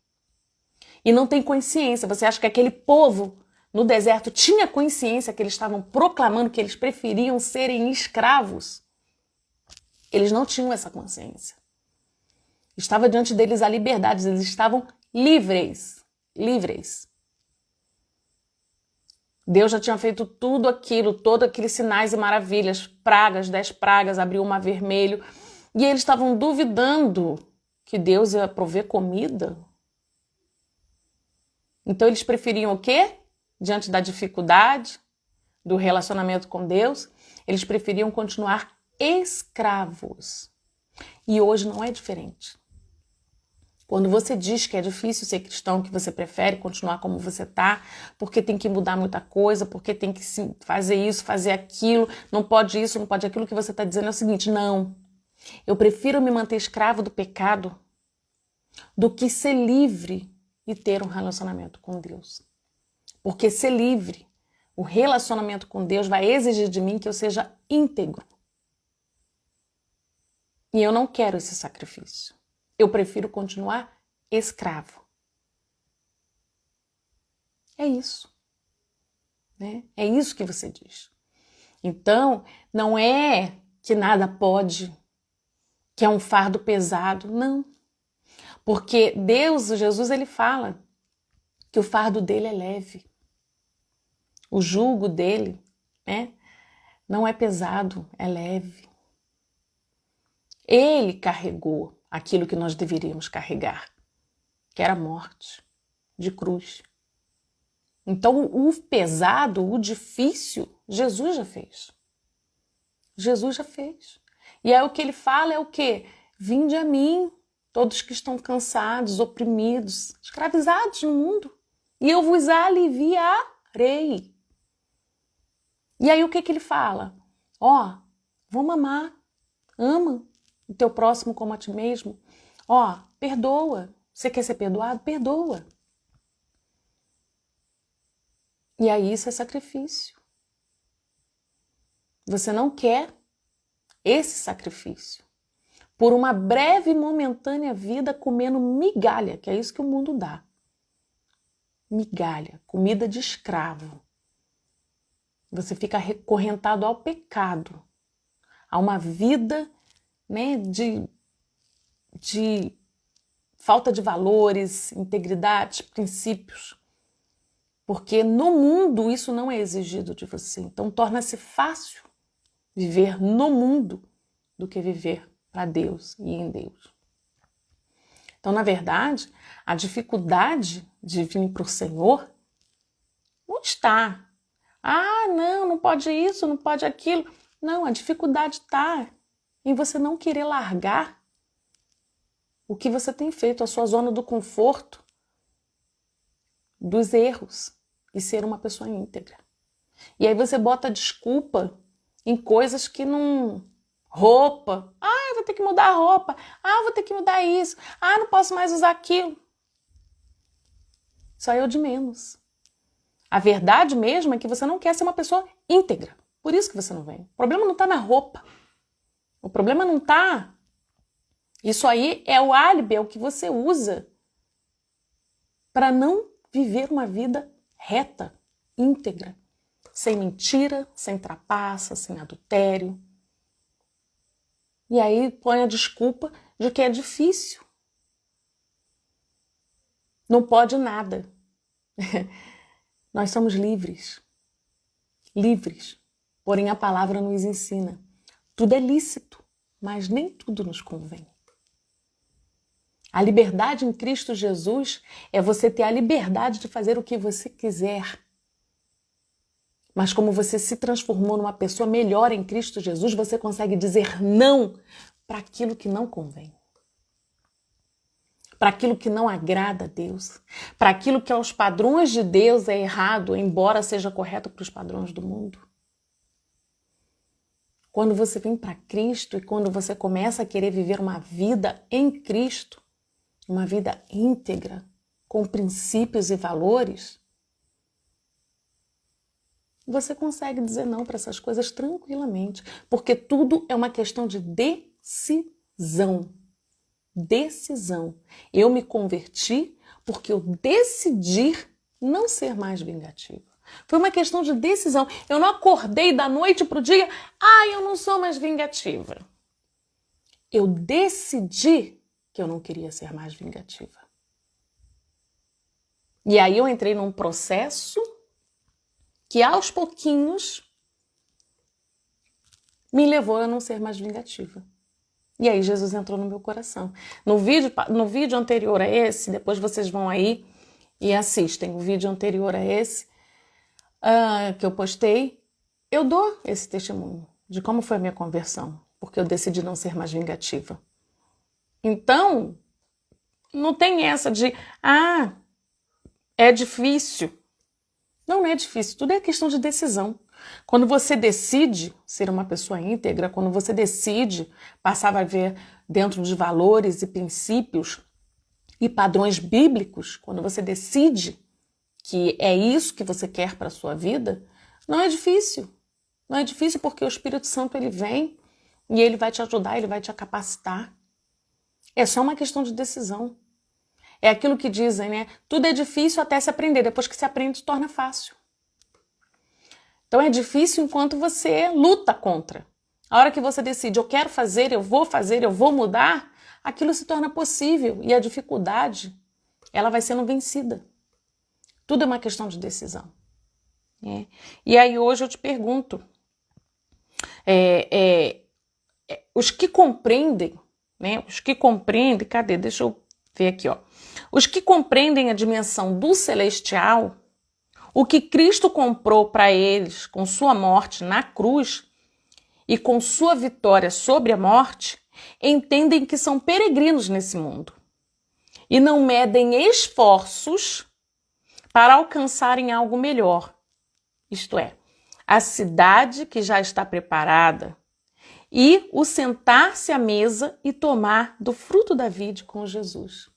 E não tem consciência. Você acha que aquele povo no deserto tinha consciência que eles estavam proclamando que eles preferiam serem escravos? Eles não tinham essa consciência. Estava diante deles a liberdade, eles estavam livres. Deus já tinha feito tudo aquilo, todos aqueles sinais e maravilhas, pragas, 10 pragas, abriu o mar vermelho, e eles estavam duvidando que Deus ia prover comida. Então eles preferiam o quê? Diante da dificuldade, do relacionamento com Deus, eles preferiam continuar escravos. E hoje não é diferente. Quando você diz que é difícil ser cristão, que você prefere continuar como você está, porque tem que mudar muita coisa, porque tem que fazer isso, fazer aquilo, não pode isso, não pode aquilo, que você está dizendo é o seguinte, não, eu prefiro me manter escravo do pecado do que ser livre e ter um relacionamento com Deus. Porque ser livre, o relacionamento com Deus vai exigir de mim que eu seja íntegro. E eu não quero esse sacrifício. Eu prefiro continuar escravo. É isso. Né? É isso que você diz. Então, não é que nada pode, que é um fardo pesado. Não. Porque Deus, Jesus, ele fala que o fardo dele é leve. O jugo dele, né, não é pesado, é leve. Ele carregou aquilo que nós deveríamos carregar, que era a morte de cruz. Então, o pesado, o difícil, Jesus já fez. Jesus já fez. E aí o que ele fala é o quê? Vinde a mim, todos que estão cansados, oprimidos, escravizados no mundo, e eu vos aliviarei. E aí o que ele fala? Vamos amar, ama o teu próximo como a ti mesmo. Perdoa. Você quer ser perdoado? Perdoa. E aí isso é sacrifício. Você não quer esse sacrifício por uma breve e momentânea vida comendo migalha, que é isso que o mundo dá. Migalha, comida de escravo. Você fica recorrentado ao pecado, a uma vida, né, de falta de valores, integridade, princípios. Porque no mundo isso não é exigido de você. Então torna-se fácil viver no mundo do que viver para Deus e em Deus. Então, na verdade, a dificuldade de vir para o Senhor não está. Não pode isso, não pode aquilo. Não, a dificuldade está em você não querer largar o que você tem feito, a sua zona do conforto, dos erros, e ser uma pessoa íntegra. E aí você bota desculpa em coisas que não Roupa. Ah, eu vou ter que mudar a roupa. Ah, eu vou ter que mudar isso. Ah, não posso mais usar aquilo. Só eu de menos. A verdade mesmo é que você não quer ser uma pessoa íntegra. Por isso que você não vem. O problema não está na roupa. O problema não está... Isso aí é o álibi, é o que você usa para não viver uma vida reta, íntegra, sem mentira, sem trapaça, sem adultério. E aí põe a desculpa de que é difícil. Não pode nada. Nós somos livres. Livres. Porém, a palavra nos ensina. Tudo é lícito, mas nem tudo nos convém. A liberdade em Cristo Jesus é você ter a liberdade de fazer o que você quiser. Mas como você se transformou numa pessoa melhor em Cristo Jesus, você consegue dizer não para aquilo que não convém. Para aquilo que não agrada a Deus. Para aquilo que aos padrões de Deus é errado, embora seja correto para os padrões do mundo. Quando você vem para Cristo e quando você começa a querer viver uma vida em Cristo, uma vida íntegra, com princípios e valores, você consegue dizer não para essas coisas tranquilamente, porque tudo é uma questão de decisão. Decisão. Eu me converti porque eu decidi não ser mais vingativa. Foi uma questão de decisão. Eu não acordei da noite para o dia, eu não sou mais vingativa. Eu decidi que eu não queria ser mais vingativa. E aí eu entrei num processo que aos pouquinhos me levou a não ser mais vingativa. E aí Jesus entrou no meu coração. No vídeo anterior a esse, depois vocês vão aí e assistem o vídeo anterior a esse que eu postei, eu dou esse testemunho de como foi a minha conversão, porque eu decidi não ser mais vingativa. Então, não tem essa de, é difícil. Não é difícil, tudo é questão de decisão. Quando você decide ser uma pessoa íntegra, quando você decide passar a ver dentro de valores e princípios e padrões bíblicos, quando você decide que é isso que você quer para a sua vida, não é difícil. Não é difícil porque o Espírito Santo ele vem e ele vai te ajudar, ele vai te capacitar. É só uma questão de decisão. É aquilo que dizem, né? Tudo é difícil até se aprender. Depois que se aprende, se torna fácil. Então é difícil enquanto você luta contra. A hora que você decide, eu quero fazer, eu vou mudar, aquilo se torna possível. E a dificuldade, ela vai sendo vencida. Tudo é uma questão de decisão. E aí hoje eu te pergunto, os que compreendem, né? Os que compreendem, cadê? Deixa eu ver aqui, ó. Os que compreendem a dimensão do celestial, o que Cristo comprou para eles com sua morte na cruz e com sua vitória sobre a morte, entendem que são peregrinos nesse mundo e não medem esforços para alcançarem algo melhor, isto é, a cidade que já está preparada e o sentar-se à mesa e tomar do fruto da vide com Jesus.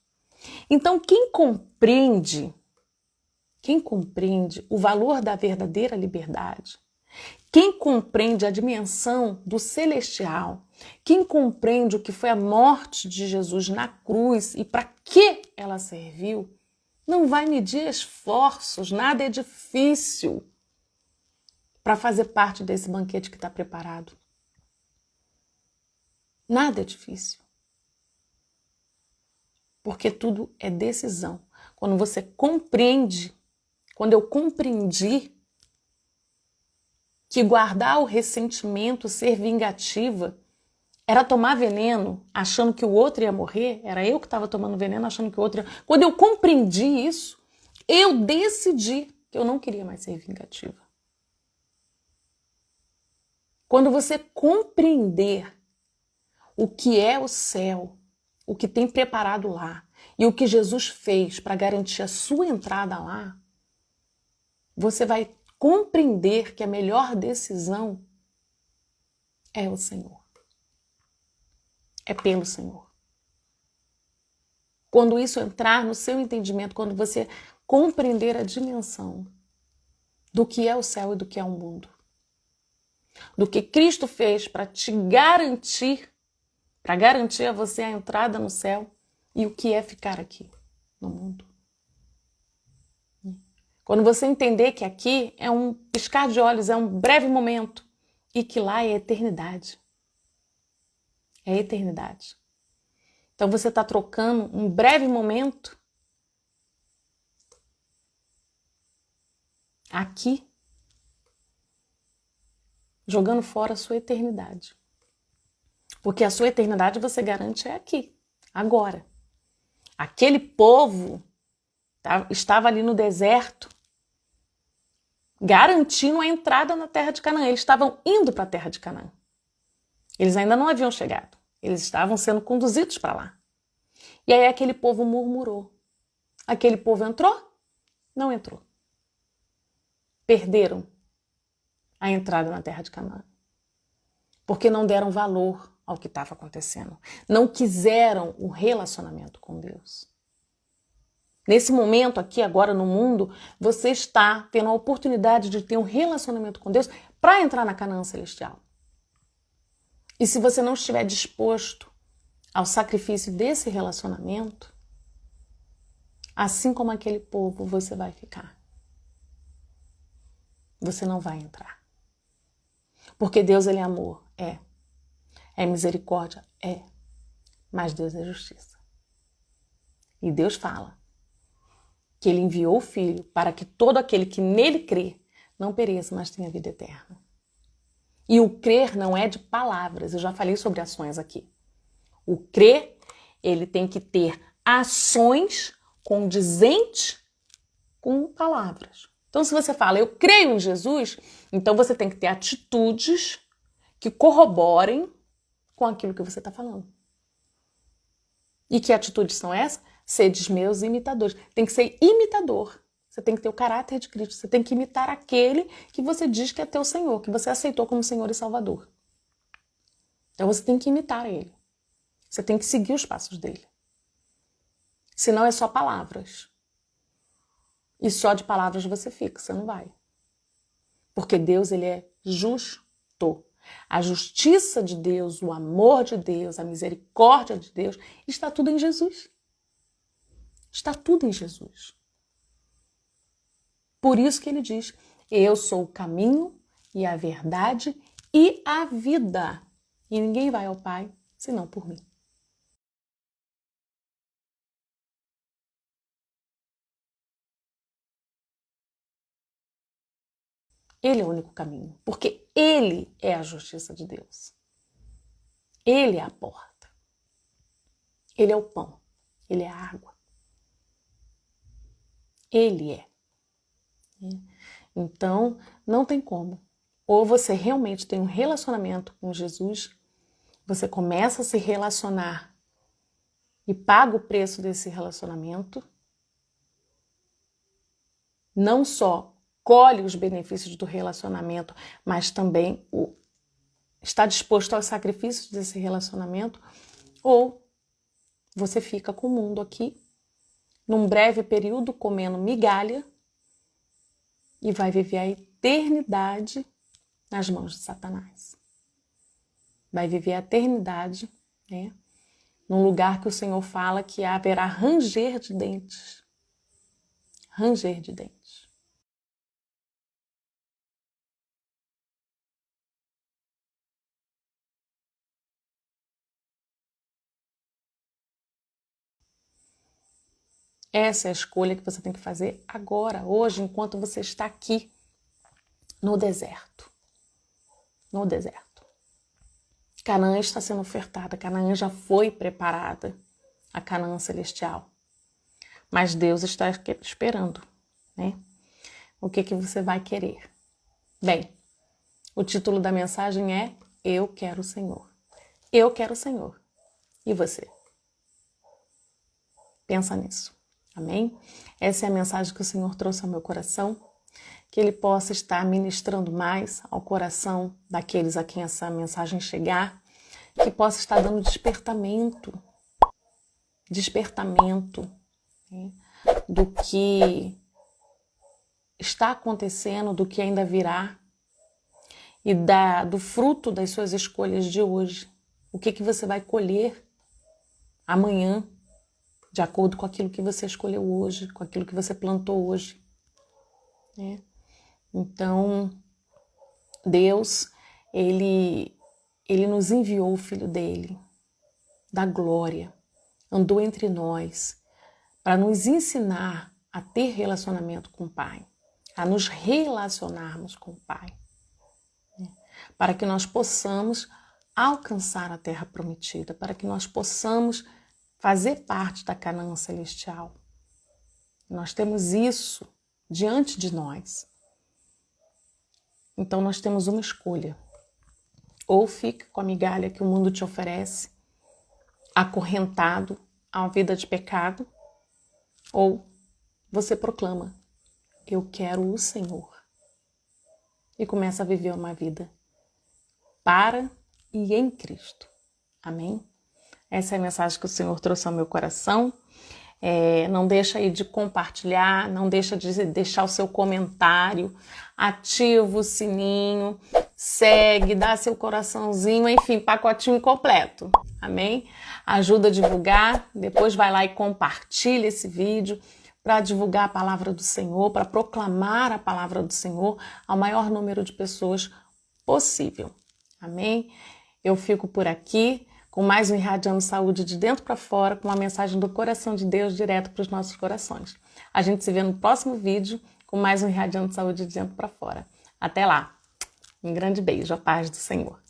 Então, quem compreende o valor da verdadeira liberdade, quem compreende a dimensão do celestial, quem compreende o que foi a morte de Jesus na cruz e para que ela serviu, não vai medir esforços, nada é difícil para fazer parte desse banquete que está preparado. Nada é difícil. Porque tudo é decisão. Quando você compreende, quando eu compreendi que guardar o ressentimento, ser vingativa, era tomar veneno achando que o outro ia morrer, era eu que estava tomando veneno achando que o outro ia... Quando eu compreendi isso, eu decidi que eu não queria mais ser vingativa. Quando você compreender o que é o céu, o que tem preparado lá e o que Jesus fez para garantir a sua entrada lá, você vai compreender que a melhor decisão é o Senhor. é pelo Senhor. Quando isso entrar no seu entendimento, quando você compreender a dimensão do que é o céu e do que é o mundo, do que Cristo fez para te garantir, para garantir a você a entrada no céu e o que é ficar aqui no mundo. Quando você entender que aqui é um piscar de olhos, é um breve momento e que lá é eternidade. É eternidade. Então você está trocando um breve momento aqui, jogando fora a sua eternidade. Porque a sua eternidade você garante é aqui, agora. Aquele povo estava ali no deserto, garantindo a entrada na terra de Canaã. Eles estavam indo para a terra de Canaã. Eles ainda não haviam chegado. Eles estavam sendo conduzidos para lá. E aí aquele povo murmurou. Aquele povo entrou? Não entrou. Perderam a entrada na terra de Canaã. Porque não deram valor ao que estava acontecendo. Não quiseram o relacionamento com Deus. Nesse momento aqui, agora no mundo, você está tendo a oportunidade de ter um relacionamento com Deus para entrar na Canaã celestial. E se você não estiver disposto ao sacrifício desse relacionamento, assim como aquele povo, você vai ficar. Você não vai entrar. Porque Deus, ele é amor, é. É misericórdia, é. Mas Deus é justiça. E Deus fala que ele enviou o Filho para que todo aquele que nele crê não pereça, mas tenha vida eterna. E o crer não é de palavras, eu já falei sobre ações aqui. O crer, ele tem que ter ações condizentes com palavras. Então, se você fala, eu creio em Jesus, então você tem que ter atitudes que corroborem com aquilo que você está falando. E que atitudes são essas? Sedes meus imitadores. Tem que ser imitador. Você tem que ter o caráter de Cristo. Você tem que imitar aquele que você diz que é teu Senhor, que você aceitou como Senhor e Salvador. Então você tem que imitar ele. Você tem que seguir os passos dele. Senão é só palavras. E só de palavras você fica, você não vai. Porque Deus, ele é justo. A justiça de Deus, o amor de Deus, a misericórdia de Deus, está tudo em Jesus. Está tudo em Jesus. Por isso que ele diz, eu sou o caminho e a verdade e a vida. E ninguém vai ao Pai senão por mim. Ele é o único caminho, porque ele é a justiça de Deus. Ele é a porta. Ele é o pão. Ele é a água. Ele é. Então, não tem como. Ou você realmente tem um relacionamento com Jesus, você começa a se relacionar e paga o preço desse relacionamento, não só colhe os benefícios do relacionamento, mas também está disposto aos sacrifícios desse relacionamento, ou você fica com o mundo aqui, num breve período, comendo migalha, e vai viver a eternidade nas mãos de Satanás. Vai viver a eternidade, né? Num lugar que o Senhor fala que haverá ranger de dentes. Ranger de dentes. Essa é a escolha que você tem que fazer agora, hoje, enquanto você está aqui no deserto. No deserto. Canaã está sendo ofertada, Canaã já foi preparada, a Canaã celestial. Mas Deus está esperando, né? O que você vai querer? Bem, o título da mensagem é Eu Quero o Senhor. Eu quero o Senhor. E você? Pensa nisso. Amém? Essa é a mensagem que o Senhor trouxe ao meu coração, que Ele possa estar ministrando mais ao coração daqueles a quem essa mensagem chegar, que possa estar dando despertamento, né, do que está acontecendo, do que ainda virá, e do fruto das suas escolhas de hoje. O que você vai colher amanhã, de acordo com aquilo que você escolheu hoje, com aquilo que você plantou hoje, né? Então, Deus, Ele nos enviou o Filho dele, da glória, andou entre nós, para nos ensinar a ter relacionamento com o Pai, a nos relacionarmos com o Pai, né? Para que nós possamos alcançar a terra prometida, para que nós possamos fazer parte da Canaã celestial. Nós temos isso diante de nós. Então nós temos uma escolha. Ou fica com a migalha que o mundo te oferece, acorrentado a uma vida de pecado, ou você proclama: eu quero o Senhor, e começa a viver uma vida para e em Cristo. Amém? Essa é a mensagem que o Senhor trouxe ao meu coração. Não deixa aí de compartilhar, não deixa de deixar o seu comentário, ativa o sininho, segue, dá seu coraçãozinho, enfim, pacotinho completo. Amém? Ajuda a divulgar, depois vai lá e compartilha esse vídeo para divulgar a palavra do Senhor, para proclamar a palavra do Senhor ao maior número de pessoas possível. Amém? Eu fico por aqui com mais um Irradiando Saúde de dentro para fora, com uma mensagem do coração de Deus direto para os nossos corações. A gente se vê no próximo vídeo com mais um Irradiando Saúde de dentro para fora. Até lá! Um grande beijo, a paz do Senhor.